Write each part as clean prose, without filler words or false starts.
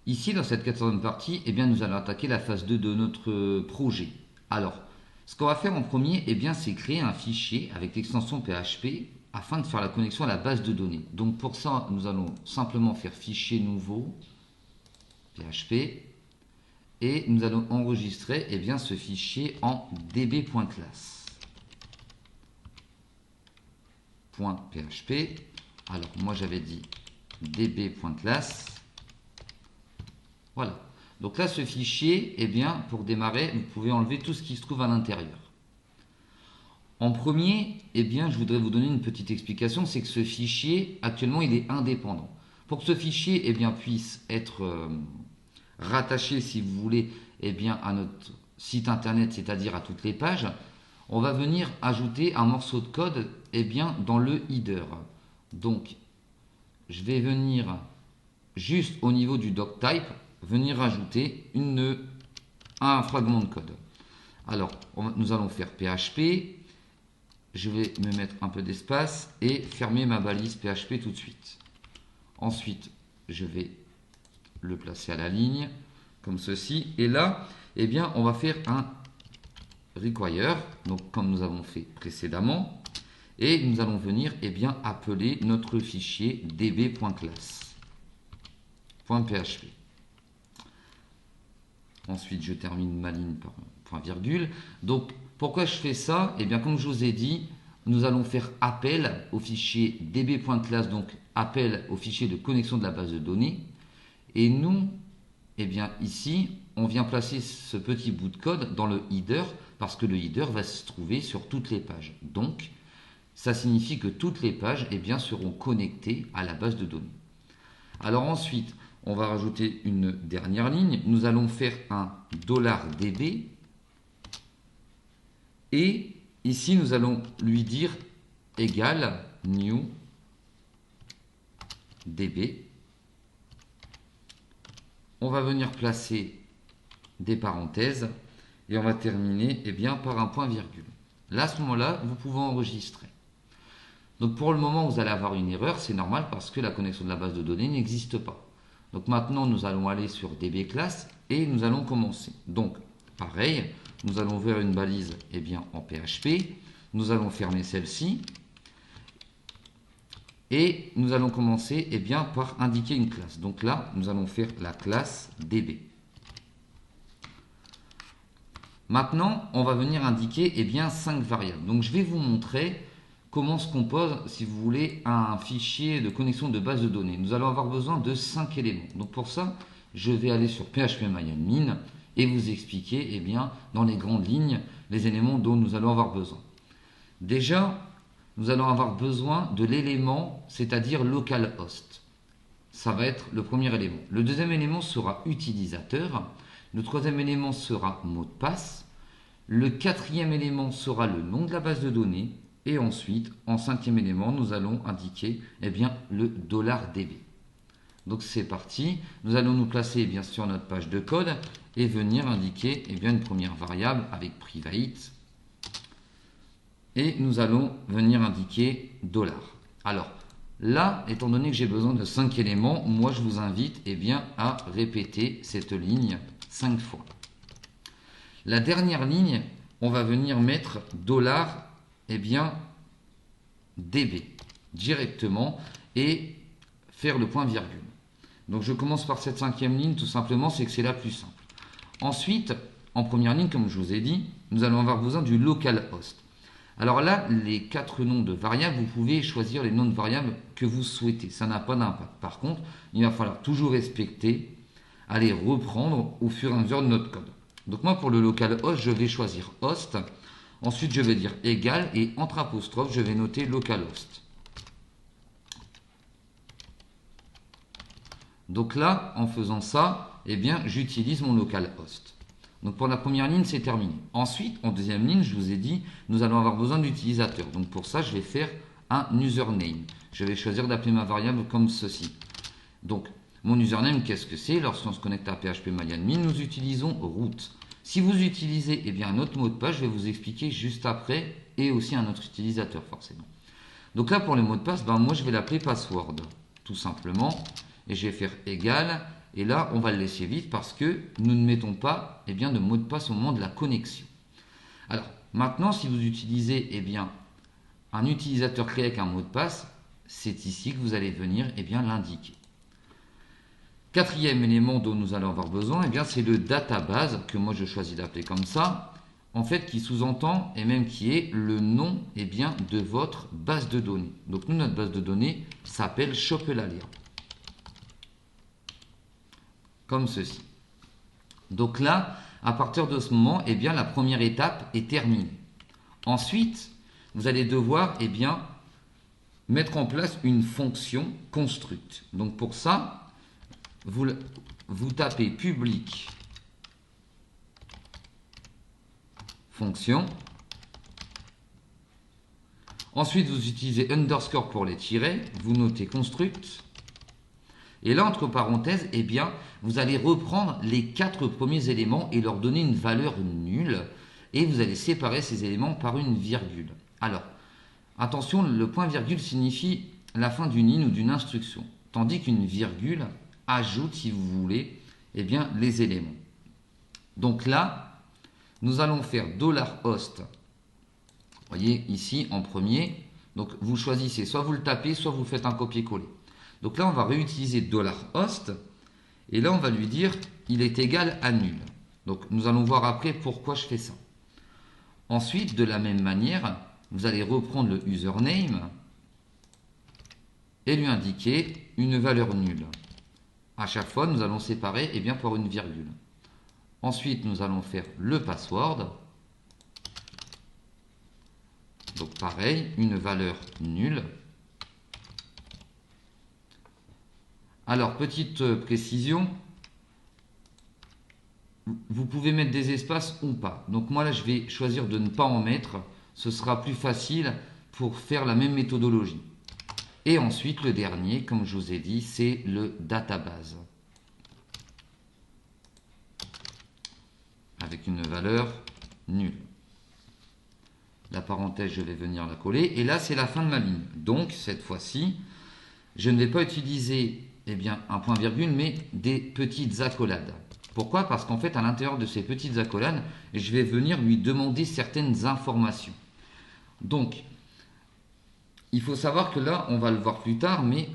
Ici, dans cette quatrième partie, eh bien, nous allons attaquer la phase 2 de notre projet. Alors, ce qu'on va faire en premier, eh bien, c'est créer un fichier avec l'extension PHP afin de faire la connexion à la base de données. Donc pour ça, nous allons simplement faire fichier nouveau, PHP, et nous allons enregistrer eh bien, ce fichier en db.class. .php. Alors moi j'avais dit db.class. Voilà. Donc là, ce fichier, eh bien, pour démarrer, vous pouvez enlever tout ce qui se trouve à l'intérieur. En premier, eh bien, je voudrais vous donner une petite explication, c'est que ce fichier, actuellement, il est indépendant. Pour que ce fichier, eh bien, puisse être rattaché, si vous voulez, eh bien, à notre site internet, c'est-à-dire à toutes les pages, on va venir ajouter un morceau de code, eh bien, dans le header. Donc, je vais venir juste au niveau du doctype, venir ajouter un fragment de code. Alors, nous allons faire PHP. Je vais me mettre un peu d'espace et fermer ma balise PHP tout de suite. Ensuite, je vais le placer à la ligne, comme ceci. Et là, eh bien, on va faire un require, donc comme nous avons fait précédemment. Et nous allons venir eh bien, appeler notre fichier db.class.php. Ensuite, je termine ma ligne par point virgule. Donc, pourquoi je fais ça? Eh bien, comme je vous ai dit, nous allons faire appel au fichier db.class, donc appel au fichier de connexion de la base de données. Et nous, eh bien, ici, on vient placer ce petit bout de code dans le header parce que le header va se trouver sur toutes les pages. Donc, ça signifie que toutes les pages eh bien, seront connectées à la base de données. Alors ensuite, on va rajouter une dernière ligne. Nous allons faire un $db. Et ici, nous allons lui dire égal new db. On va venir placer des parenthèses et on va terminer eh bien, par un point virgule. Là, à ce moment-là, vous pouvez enregistrer. Donc pour le moment, vous allez avoir une erreur, c'est normal parce que la connexion de la base de données n'existe pas. Donc maintenant, nous allons aller sur db-class et nous allons commencer. Donc, pareil, nous allons ouvrir une balise eh bien, en PHP. Nous allons fermer celle-ci. Et nous allons commencer eh bien, par indiquer une classe. Donc là, nous allons faire la classe db. Maintenant, on va venir indiquer eh bien, 5 variables. Donc je vais vous montrer comment se compose, si vous voulez, un fichier de connexion de base de données. Nous allons avoir besoin de 5 éléments. Donc pour ça, je vais aller sur phpMyAdmin et vous expliquer eh bien, dans les grandes lignes les éléments dont nous allons avoir besoin. Déjà, nous allons avoir besoin de l'élément, c'est-à-dire localhost. Ça va être le premier élément. Le deuxième élément sera utilisateur. Le troisième élément sera mot de passe. Le quatrième élément sera le nom de la base de données. Et ensuite, en cinquième élément, nous allons indiquer eh bien, le $db. Donc c'est parti. Nous allons nous placer eh bien, sur notre page de code et venir indiquer eh bien, une première variable avec private. Et nous allons venir indiquer $. Alors là, étant donné que j'ai besoin de 5 éléments, moi je vous invite eh bien, à répéter cette ligne 5 fois. La dernière ligne, on va venir mettre $. Eh bien, db directement et faire le point virgule. Donc je commence par cette cinquième ligne tout simplement, c'est que c'est la plus simple. Ensuite, en première ligne, comme je vous ai dit, nous allons avoir besoin du localhost. Alors là, les 4 noms de variables, vous pouvez choisir les noms de variables que vous souhaitez. Ça n'a pas d'impact. Par contre, il va falloir toujours respecter, aller reprendre au fur et à mesure de notre code. Donc moi, pour le localhost, je vais choisir host. Ensuite, je vais dire égal et entre apostrophes, je vais noter localhost. Donc là, en faisant ça, eh bien, j'utilise mon localhost. Donc pour la première ligne, c'est terminé. Ensuite, en deuxième ligne, je vous ai dit, nous allons avoir besoin d'utilisateur. Donc pour ça, je vais faire un username. Je vais choisir d'appeler ma variable comme ceci. Donc, mon username, qu'est-ce que c'est? Lorsqu'on se connecte à phpMyAdmin, nous utilisons root. Si vous utilisez eh bien, un autre mot de passe, je vais vous expliquer juste après, et aussi un autre utilisateur forcément. Donc là, pour le mot de passe, moi je vais l'appeler password, tout simplement, et je vais faire égal, Et là, on va le laisser vide parce que nous ne mettons pas de mot de passe au moment de la connexion. Alors, maintenant, si vous utilisez un utilisateur créé avec un mot de passe, c'est ici que vous allez venir l'indiquer. Quatrième élément dont nous allons avoir besoin, c'est le database, que moi je choisis d'appeler comme ça, en fait qui sous-entend et même qui est le nom de votre base de données. Donc nous, notre base de données s'appelle Chopelalia. Comme ceci. Donc là, à partir de ce moment, la première étape est terminée. Ensuite, vous allez devoir mettre en place une fonction construct. Donc pour ça, vous tapez public fonction. Ensuite, vous utilisez underscore pour les tirets. Vous notez construct. Et là, entre parenthèses, vous allez reprendre les 4 premiers éléments et leur donner une valeur nulle. Et vous allez séparer ces éléments par une virgule. Alors, attention, le point virgule signifie la fin d'une ligne ou d'une instruction. Tandis qu'une virgule ajoute, si vous voulez, les éléments. Donc là, nous allons faire $host. Vous voyez ici en premier. Donc vous choisissez, soit vous le tapez, soit vous faites un copier-coller. Donc là, on va réutiliser $host. Et là, on va lui dire, il est égal à nul. Donc nous allons voir après pourquoi je fais ça. Ensuite, de la même manière, vous allez reprendre le username et lui indiquer une valeur nulle. À chaque fois, nous allons séparer par une virgule. Ensuite, nous allons faire le password. Donc pareil, une valeur nulle. Alors, petite précision, vous pouvez mettre des espaces ou pas. Donc moi là, je vais choisir de ne pas en mettre. Ce sera plus facile pour faire la même méthodologie. Et ensuite, le dernier, comme je vous ai dit, c'est le database. Avec une valeur nulle. La parenthèse, je vais venir la coller. Et là, c'est la fin de ma ligne. Donc, cette fois-ci, je ne vais pas utiliser un point virgule, mais des petites accolades. Pourquoi? Parce qu'en fait, à l'intérieur de ces petites accolades, je vais venir lui demander certaines informations. Donc, il faut savoir que là, on va le voir plus tard, mais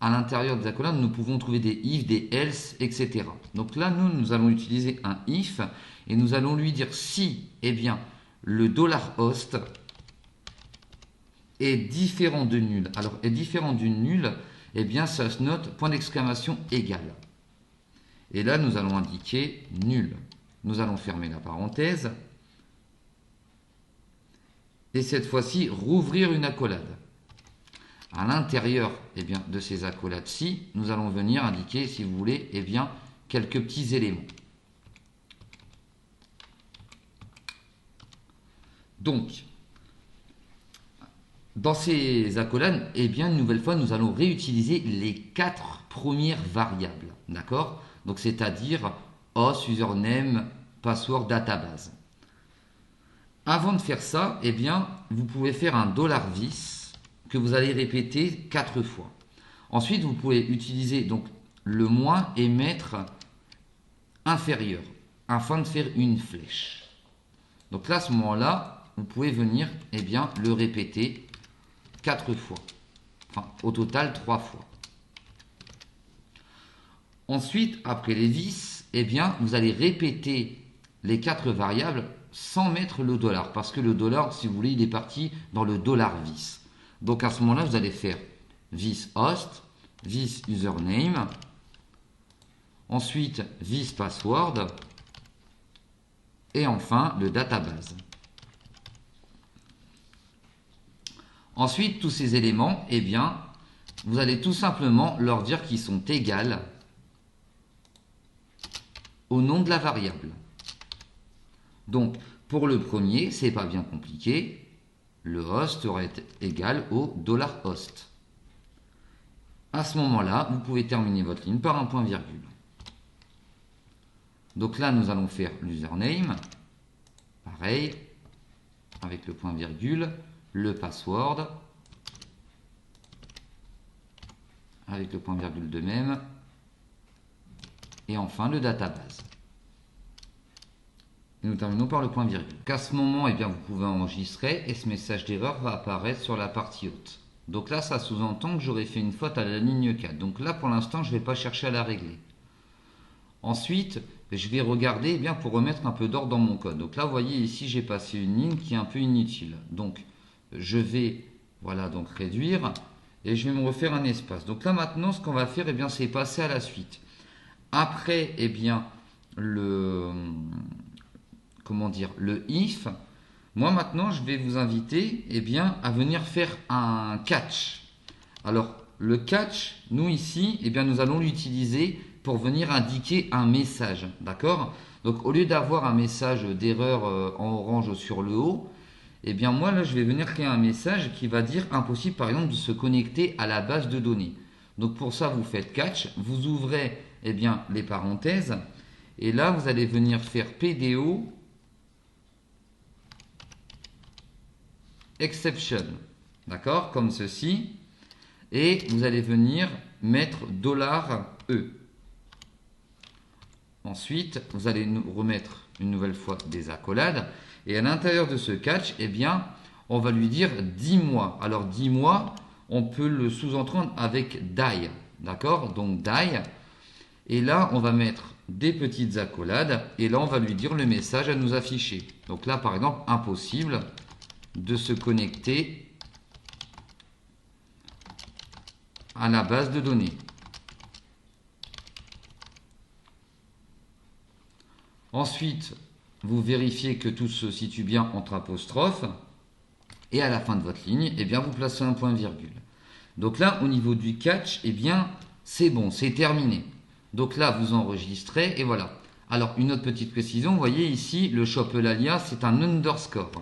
à l'intérieur des accolades, nous pouvons trouver des if, des else, etc. Donc là, nous allons utiliser un if et nous allons lui dire si, le $host est différent de nul. Alors, est différent du nul, ça se note point d'exclamation égal. Et là, nous allons indiquer nul. Nous allons fermer la parenthèse. Et cette fois-ci, rouvrir une accolade. À l'intérieur de ces accolades-ci, nous allons venir indiquer, si vous voulez, quelques petits éléments. Donc, dans ces accolades, une nouvelle fois, nous allons réutiliser les 4 premières variables. D'accord? Donc, c'est-à-dire host, username, password, database. Avant de faire ça, vous pouvez faire un $vis que vous allez répéter 4 fois. Ensuite, vous pouvez utiliser donc le moins et mettre inférieur afin de faire une flèche. Donc là, à ce moment-là, vous pouvez venir le répéter 4 fois. Enfin, au total 3 fois. Ensuite, après les vis, vous allez répéter les 4 variables sans mettre le $, parce que le $, si vous voulez, il est parti dans le $vis. Donc à ce moment-là, vous allez faire vis host, vis username, ensuite vis password, et enfin le database. Ensuite, tous ces éléments, vous allez tout simplement leur dire qu'ils sont égaux au nom de la variable. Donc, pour le premier, c'est pas bien compliqué. Le host aurait été égal au $host. À ce moment-là, vous pouvez terminer votre ligne par un point virgule. Donc là, nous allons faire l'username. Pareil, avec le point virgule, le password, avec le point virgule de même, et enfin le database. Et nous terminons par le point virgule. À ce moment, eh bien, vous pouvez enregistrer et ce message d'erreur va apparaître sur la partie haute. Donc là, ça sous-entend que j'aurais fait une faute à la ligne 4. Donc là, pour l'instant, je ne vais pas chercher à la régler. Ensuite, je vais regarder bien, pour remettre un peu d'ordre dans mon code. Donc là, vous voyez ici, j'ai passé une ligne qui est un peu inutile. Donc, je vais voilà, donc réduire et je vais me refaire un espace. Donc là, maintenant, ce qu'on va faire, eh bien, c'est passer à la suite. Après, eh bien, le if, moi maintenant je vais vous inviter eh bien, à venir faire un catch. Alors le catch, nous ici, eh bien, nous allons l'utiliser pour venir indiquer un message, d'accord? Donc au lieu d'avoir un message d'erreur en orange sur le haut, eh bien moi là je vais venir créer un message qui va dire impossible par exemple de se connecter à la base de données. Donc pour ça vous faites catch, vous ouvrez eh bien, les parenthèses et là vous allez venir faire PDO exception, d'accord, comme ceci, et vous allez venir mettre $E. Ensuite, vous allez nous remettre une nouvelle fois des accolades, et à l'intérieur de ce catch, eh bien, on va lui dire 10 mois. Alors 10 mois, on peut le sous-entendre avec die, d'accord, donc die, et là, on va mettre des petites accolades, et là, on va lui dire le message à nous afficher. Donc là, par exemple, impossible de se connecter à la base de données. Ensuite, vous vérifiez que tout se situe bien entre apostrophes et à la fin de votre ligne, eh bien, vous placez un point virgule. Donc là, au niveau du catch, eh bien, c'est bon, c'est terminé. Donc là, vous enregistrez et voilà. Alors, une autre petite précision, vous voyez ici, le Chopelalia, c'est un underscore.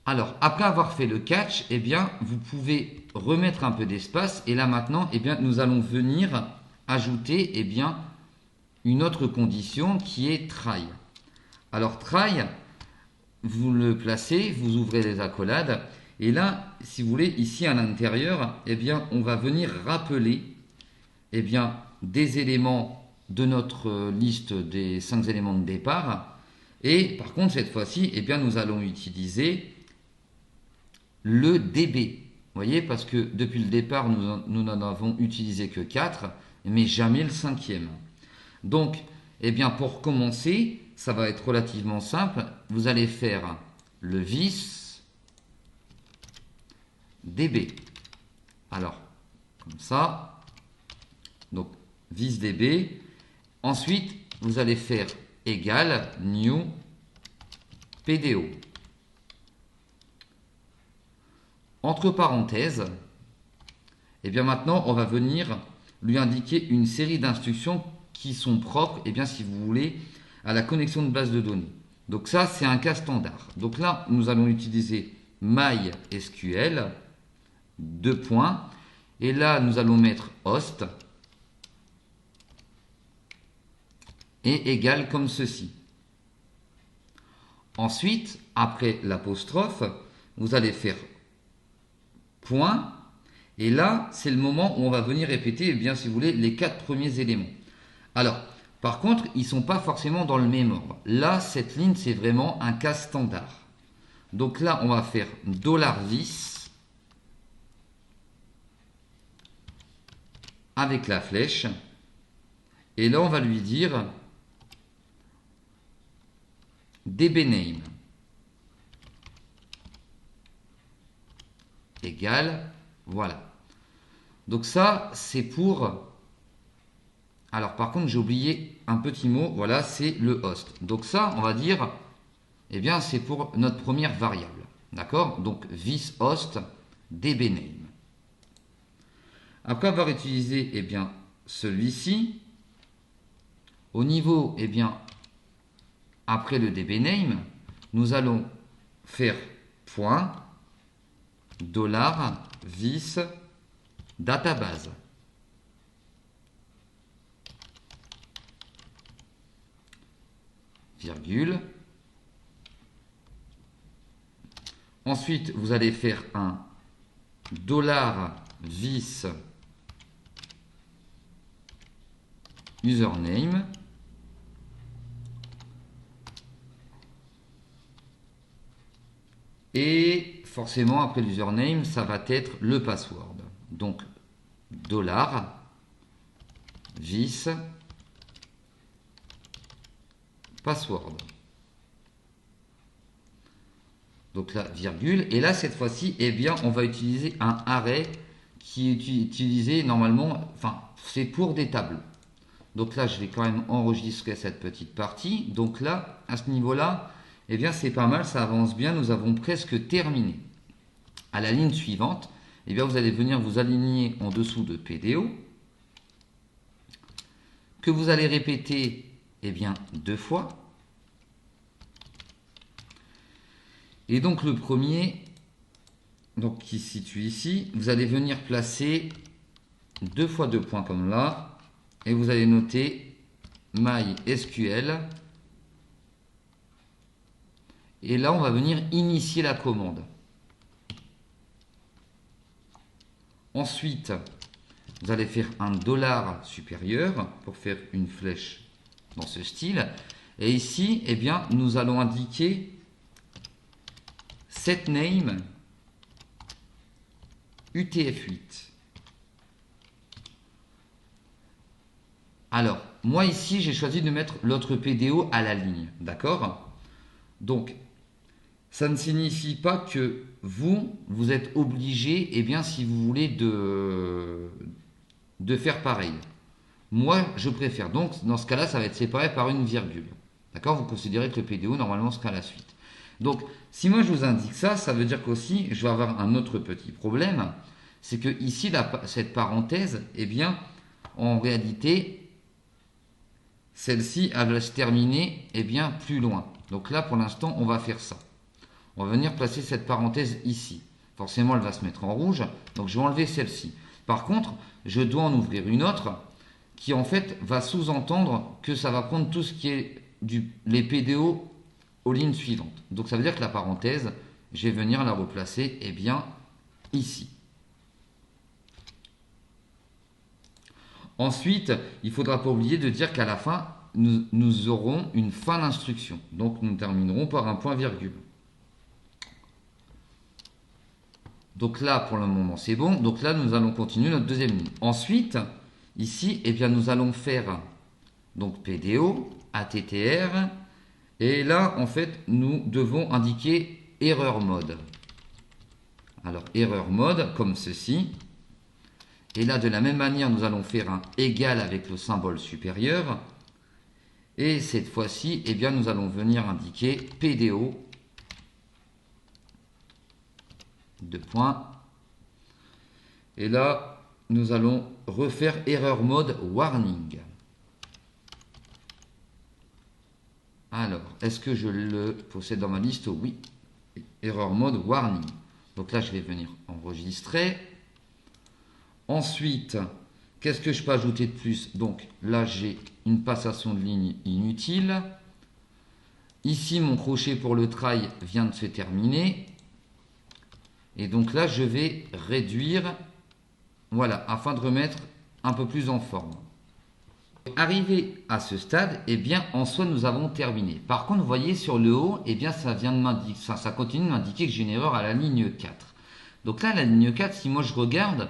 Alors, après avoir fait le catch, eh bien, vous pouvez remettre un peu d'espace. Et là, maintenant, eh bien, nous allons venir ajouter eh bien, une autre condition qui est try. Alors, try, vous le placez, vous ouvrez les accolades. Et là, si vous voulez, ici à l'intérieur, eh bien, on va venir rappeler eh bien, des éléments de notre liste des 5 éléments de départ. Et par contre, cette fois-ci, eh bien, nous allons utiliser le DB. Vous voyez, parce que depuis le départ, nous n'en avons utilisé que 4, mais jamais le 5e. Donc, eh bien, pour commencer, ça va être relativement simple. Vous allez faire le vis DB. Alors, comme ça. Donc, vis DB. Ensuite, vous allez faire égal new PDO. Entre parenthèses, et bien maintenant, on va venir lui indiquer une série d'instructions qui sont propres, et bien si vous voulez, à la connexion de base de données. Donc ça, c'est un cas standard. Donc là, nous allons utiliser MySQL, deux points, et là, nous allons mettre host, et égal comme ceci. Ensuite, après l'apostrophe, vous allez faire point, et là, c'est le moment où on va venir répéter, eh bien, si vous voulez, les 4 premiers éléments. Alors, par contre, ils ne sont pas forcément dans le même ordre. Là, cette ligne, c'est vraiment un cas standard. Donc là, on va faire $vis avec la flèche, et là, on va lui dire dbname égale, voilà. Donc ça, c'est pour... Alors par contre, j'ai oublié un petit mot, voilà, c'est le host. Donc ça, on va dire, eh bien, c'est pour notre première variable. D'accord? Donc vis host dbname. Après avoir utilisé, eh bien, celui-ci, au niveau, eh bien, après le dbname, nous allons faire point $vis database. Virgule. Ensuite, vous allez faire un $vis username. Et forcément, après l'username, ça va être le password. Donc, $vis password. Donc là, virgule. Et là, cette fois-ci, eh bien, on va utiliser un array qui est utilisé normalement, enfin, c'est pour des tables. Donc là, je vais quand même enregistrer cette petite partie. Donc là, à ce niveau-là, eh bien, c'est pas mal, ça avance bien. Nous avons presque terminé. À la ligne suivante, eh bien, vous allez venir vous aligner en dessous de PDO, que vous allez répéter, eh bien, 2 fois. Et donc le premier, donc qui se situe ici, vous allez venir placer 2 fois 2 points comme là, et vous allez noter MySQL. Et là, on va venir initier la commande. Ensuite, vous allez faire un $ supérieur pour faire une flèche dans ce style. Et ici, eh bien, nous allons indiquer setName UTF-8. Alors, moi ici, j'ai choisi de mettre l'autre PDO à la ligne. D'accord? Donc, ça ne signifie pas que vous êtes obligé, eh bien, si vous voulez, de faire pareil. Moi, je préfère. Donc, dans ce cas-là, ça va être séparé par une virgule. D'accord? Vous considérez que le PDO, normalement, sera la suite. Donc, si moi je vous indique ça, ça veut dire qu'aussi, je vais avoir un autre petit problème. C'est que ici, cette parenthèse, eh bien, en réalité, celle-ci, elle va se terminer, eh bien, plus loin. Donc là, pour l'instant, on va faire ça. On va venir placer cette parenthèse ici. Forcément, elle va se mettre en rouge. Donc, je vais enlever celle-ci. Par contre, je dois en ouvrir une autre qui, en fait, va sous-entendre que ça va prendre tout ce qui est les PDO aux lignes suivantes. Donc ça veut dire que la parenthèse, je vais venir la replacer, eh bien, ici. Ensuite, il ne faudra pas oublier de dire qu'à la fin, nous aurons une fin d'instruction. Donc nous terminerons par un point virgule. Donc là, pour le moment, c'est bon. Donc là, nous allons continuer notre deuxième ligne. Ensuite, ici, eh bien, nous allons faire donc PDO, ATTR. Et là, en fait, nous devons indiquer erreur mode. Alors, erreur mode, comme ceci. Et là, de la même manière, nous allons faire un égal avec le symbole supérieur. Et cette fois-ci, eh bien, nous allons venir indiquer PDO. 2 points. Et là, nous allons refaire erreur mode warning. Alors, est-ce que je le possède dans ma liste? Oui. Erreur mode warning. Donc là, je vais venir enregistrer. Ensuite, qu'est-ce que je peux ajouter de plus? Donc là, j'ai une passation de ligne inutile. Ici, mon crochet pour le try vient de se terminer. Et donc là, je vais réduire, voilà, afin de remettre un peu plus en forme. Arrivé à ce stade, eh bien, en soi, nous avons terminé. Par contre, vous voyez sur le haut, eh bien, ça vient de m'indiquer, ça continue de m'indiquer que j'ai une erreur à la ligne 4. Donc là, la ligne 4, si moi je regarde,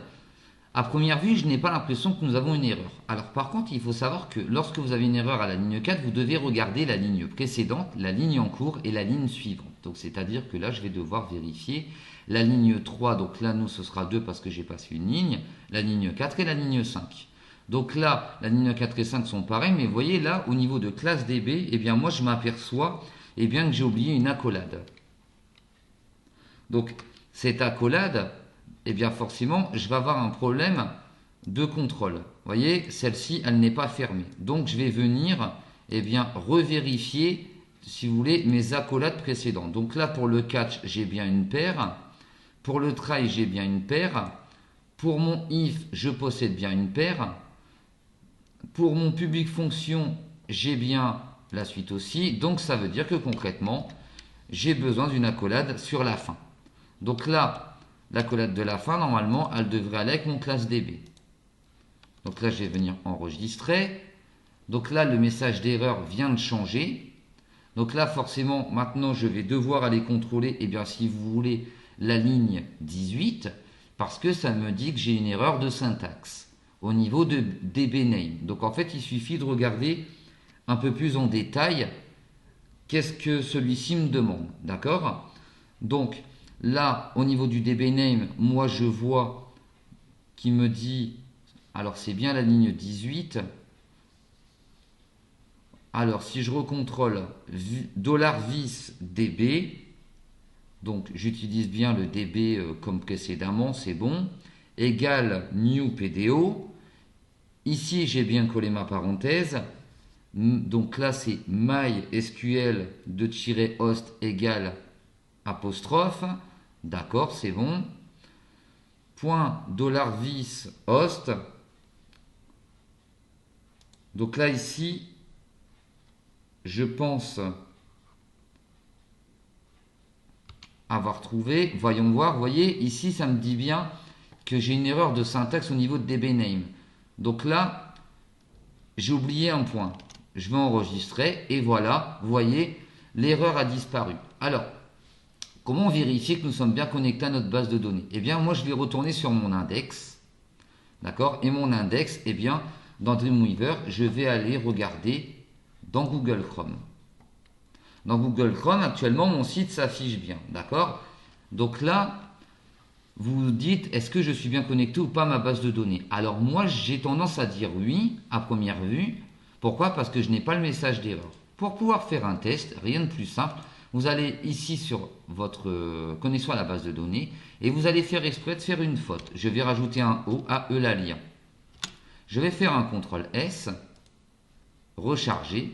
à première vue, je n'ai pas l'impression que nous avons une erreur. Alors par contre, il faut savoir que lorsque vous avez une erreur à la ligne 4, vous devez regarder la ligne précédente, la ligne en cours et la ligne suivante. Donc c'est-à-dire que là, je vais devoir vérifier la ligne 3. Donc là, nous, ce sera 2 parce que j'ai passé une ligne, la ligne 4 et la ligne 5. Donc là, la ligne 4 et 5 sont pareilles, mais vous voyez là, au niveau de classe DB, eh bien moi je m'aperçois eh bien, que j'ai oublié une accolade. Donc cette accolade, eh bien forcément, je vais avoir un problème de contrôle. Vous voyez, celle-ci, elle n'est pas fermée. Donc je vais venir eh bien, revérifier, si vous voulez, mes accolades précédentes. Donc là, pour le catch, j'ai bien une paire. Pour le try, j'ai bien une paire. Pour mon if, je possède bien une paire. Pour mon public fonction, j'ai bien la suite aussi. Donc ça veut dire que concrètement, j'ai besoin d'une accolade sur la fin. Donc là, l'accolade de la fin, normalement, elle devrait aller avec mon classe DB. Donc là, je vais venir enregistrer. Donc là, le message d'erreur vient de changer. Donc là, forcément, maintenant, je vais devoir aller contrôler, eh bien, si vous voulez, la ligne 18, parce que ça me dit que j'ai une erreur de syntaxe au niveau de dbName. Donc en fait, il suffit de regarder un peu plus en détail qu'est-ce que celui-ci me demande. D'accord? Donc là, au niveau du dbName, moi, je vois qu'il me dit, alors c'est bien la ligne 18. Alors, si je recontrôle $vis db, donc j'utilise bien le db comme précédemment, c'est bon, égale new pdo. Ici, j'ai bien collé ma parenthèse. Donc là, c'est mysql de host égale apostrophe. D'accord, c'est bon. Point $vis host. Donc là, ici, je pense avoir trouvé. Voyons voir. Vous voyez, ici, ça me dit bien que j'ai une erreur de syntaxe au niveau de dbName. Donc là, j'ai oublié un point. Je vais enregistrer et voilà, vous voyez, l'erreur a disparu. Alors, comment vérifier que nous sommes bien connectés à notre base de données? Eh bien, moi, je vais retourner sur mon index. D'accord? Et mon index, eh bien, dans Dreamweaver, je vais aller regarder dans Google Chrome. Dans Google Chrome, actuellement, mon site s'affiche bien. D'accord? Donc là, vous vous dites, est-ce que je suis bien connecté ou pas à ma base de données? Alors moi, j'ai tendance à dire oui, à première vue. Pourquoi? Parce que je n'ai pas le message d'erreur. Pour pouvoir faire un test, rien de plus simple, vous allez ici sur votre connexion à la base de données et vous allez faire exprès de faire une faute. Je vais rajouter un O à Eulalia. Je vais faire un CTRL S, recharger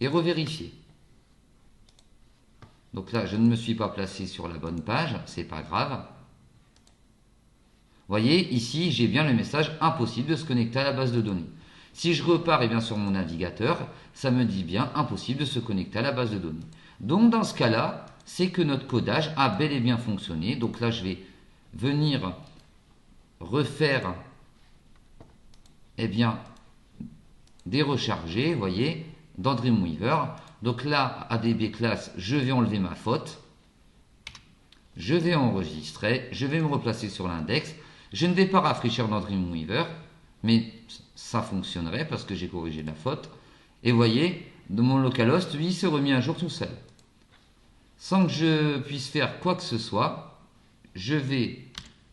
et revérifier. Donc là, je ne me suis pas placé sur la bonne page, c'est pas grave. Vous voyez, ici, j'ai bien le message impossible de se connecter à la base de données. Si je repars bien, sur mon navigateur, ça me dit bien impossible de se connecter à la base de données. Donc dans ce cas-là, c'est que notre codage a bel et bien fonctionné. Donc là, je vais venir refaire des rechargés, vous voyez, dans Dreamweaver. Donc là, ADB class, je vais enlever ma faute. Je vais enregistrer, je vais me replacer sur l'index. Je ne vais pas rafraîchir dans Dreamweaver, mais ça fonctionnerait parce que j'ai corrigé la faute. Et vous voyez, de mon localhost, lui, il s'est remis un jour tout seul. Sans que je puisse faire quoi que ce soit, je vais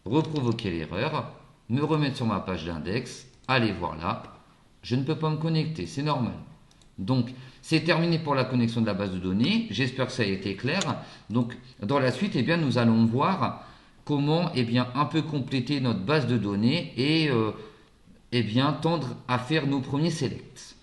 reprovoquer l'erreur, me remettre sur ma page d'index, aller voir là. Je ne peux pas me connecter, c'est normal. Donc, c'est terminé pour la connexion de la base de données. J'espère que ça a été clair. Donc, dans la suite, nous allons voir comment un peu compléter notre base de données et tendre à faire nos premiers selects.